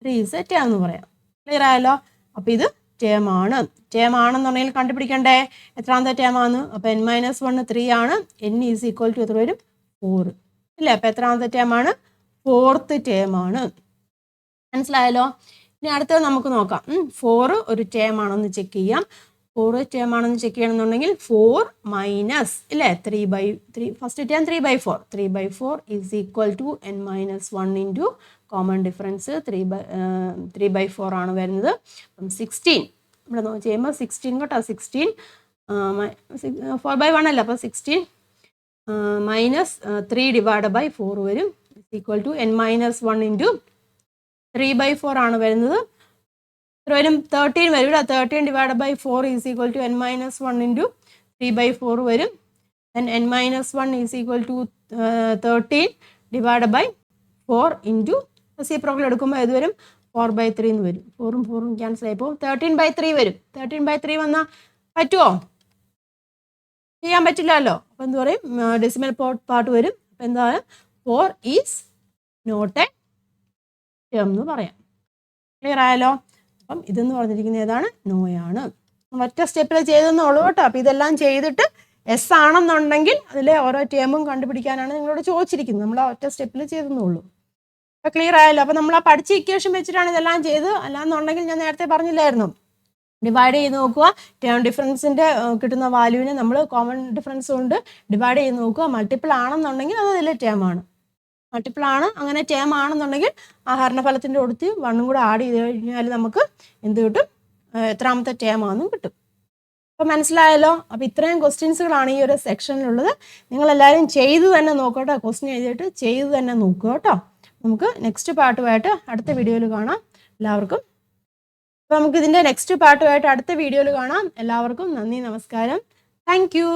3 is A term എന്ന് പറയാം. ക്ലിയർ ആയല്ലോ. അപ്പോൾ ഇത് ടേം ആണ്. ടേം ആണെന്നുണ്ടെങ്കിൽ കണ്ടുപിടിക്കണ്ടേ എത്രാമത്തെ ടേം ആണ്? അപ്പോൾ n-1 3 ആണ്. n ഈസ് ഈക്വൽ ടു എത്ര വരും? 4 ഇല്ലേ. അപ്പോൾ എത്രാമത്തെ ടേം ആണ്? 4th ടേം ആണ്. മനസ്സിലായല്ലോ. ഇനി അടുത്തത് നമുക്ക് നോക്കാം. 4 ഒരു ടേം ആണെന്ന് ചെക്ക് ചെയ്യാം. 4 ടേം ആണെന്ന് ചെക്ക് ചെയ്യണമെന്നുണ്ടെങ്കിൽ 4 മൈനസ് ഇല്ലേ 3/3 first term 3/4. 3/4 is equal to n-1 into common difference 3/4 ആണ് വരുന്നത്. അപ്പം 16 ഇവിടെ ചെയ്യുമ്പോൾ 16 കേട്ടോ. 16 4/1 അല്ല. അപ്പോൾ 16 മൈനസ് 3 ഡിവൈഡ് ബൈ 4 വരും. Equal to n minus 1 into 3/4 ആണ് വരുന്നത്. വരും 13 വരും. 13 divide by 4 is equal to n minus 1 into 3/4 വരും. n minus 1 is equal to 13 divide by 4 into reciprocal എടുക്കുമ്പോൾ ഇത് വരും 4/3 എന്ന് വരും. 4ഉം 4ഉം ക്യാൻസൽ ആയി പോകും. 13/3 വരും. 13/3 വന്നാൽ പറ്റുമോ? ചെയ്യാൻ പറ്റില്ലല്ലോ. അപ്പം എന്ത് പറയും? ഡെസിമൽ പാർട്ട് വരും. അപ്പം എന്താ? 4 ഈസ് നോട്ട് എ ടേം എന്ന് പറയാം. ക്ലിയർ ആയല്ലോ? അപ്പം ഇതെന്ന് പറഞ്ഞിരിക്കുന്നത് ഏതാണ്? നോയാണ്. ഒറ്റ സ്റ്റെപ്പിൽ ചെയ്തെന്നുള്ളൂ കേട്ടോ. അപ്പം ഇതെല്ലാം ചെയ്തിട്ട് എസ് ആണെന്നുണ്ടെങ്കിൽ അതിലെ ഓരോ ടേമും കണ്ടുപിടിക്കാനാണ് നിങ്ങളോട് ചോദിച്ചിരിക്കുന്നത്. നമ്മൾ ആ ഒറ്റ സ്റ്റെപ്പിൽ ചെയ്തെന്നുള്ളൂ. അപ്പം ക്ലിയർ ആയല്ലോ? അപ്പം നമ്മൾ ആ പഠിച്ച ഇക്വേഷൻ വെച്ചിട്ടാണ് ഇതെല്ലാം ചെയ്ത്. അല്ലാന്നുണ്ടെങ്കിൽ ഞാൻ നേരത്തെ പറഞ്ഞില്ലായിരുന്നു, ഡിവൈഡ് ചെയ്ത് നോക്കുക. ടേം ഡിഫറൻസിൻ്റെ കിട്ടുന്ന വാല്യൂവിനെ നമ്മൾ കോമൺ ഡിഫറൻസ് കൊണ്ട് ഡിവൈഡ് ചെയ്ത് നോക്കുക. മൾട്ടിപ്പിൾ ആണെന്നുണ്ടെങ്കിൽ അത് അതിലെ ടേം ആണ്. മൾട്ടിപ്പിൾ ആണ്, അങ്ങനെ ടേം ആണെന്നുണ്ടെങ്കിൽ ആ ഹരണഫലത്തിൻ്റെ കൊടുത്ത് 1 കൂടെ ആഡ് ചെയ്ത് കഴിഞ്ഞാൽ നമുക്ക് എന്ത് കിട്ടും? എത്രാമത്തെ ടേം ആണെന്നും കിട്ടും. അപ്പോൾ മനസ്സിലായല്ലോ? അപ്പോൾ ഇത്രയും ക്വസ്റ്റ്യൻസുകളാണ് ഈ ഒരു സെക്ഷനിലുള്ളത്. നിങ്ങളെല്ലാവരും ചെയ്തു തന്നെ നോക്കട്ടോ. ക്വസ്റ്റ്യൻ എഴുതിയിട്ട് ചെയ്തു തന്നെ നോക്കുക കേട്ടോ. നമുക്ക് നെക്സ്റ്റ് പാർട്ടുമായിട്ട് അടുത്ത വീഡിയോയിൽ കാണാം എല്ലാവർക്കും. അപ്പോൾ നമുക്ക് ഇതിൻ്റെ നെക്സ്റ്റ് പാർട്ടുമായിട്ട് അടുത്ത വീഡിയോയിൽ കാണാം. എല്ലാവർക്കും നന്ദി, നമസ്കാരം. Thank you.